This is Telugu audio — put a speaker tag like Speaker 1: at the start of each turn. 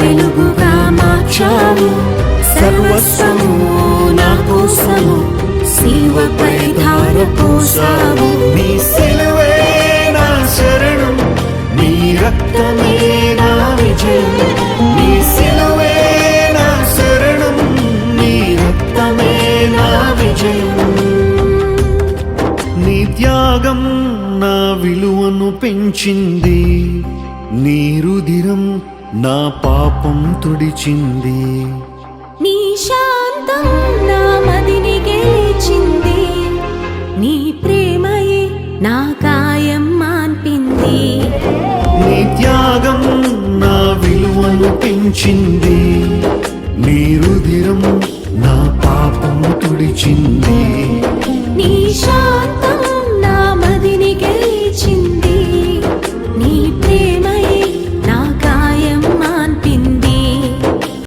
Speaker 1: వెలుగుగా మార్చావు. సర్వస్వము నా కోసము శిలువపై ధారపోసావు.
Speaker 2: నీ సిలువే నా శరణం, నీ రక్తమే నా విజయం. నీ సిలువే నా శరణం, నీ రక్తమే నా విజయం. నీ త్యాగం నా విలువను పెంచింది, నీ రుధిరం నా పాపం తుడిచింది.
Speaker 1: నీ శాంతం నా మదిని గెలిచింది, నీ ప్రేమయే నా గాయం మాన్పింది.
Speaker 2: నీ త్యాగం నా విలువను పెంచింది, నీ రుధిరం నా పాపం తుడిచింది.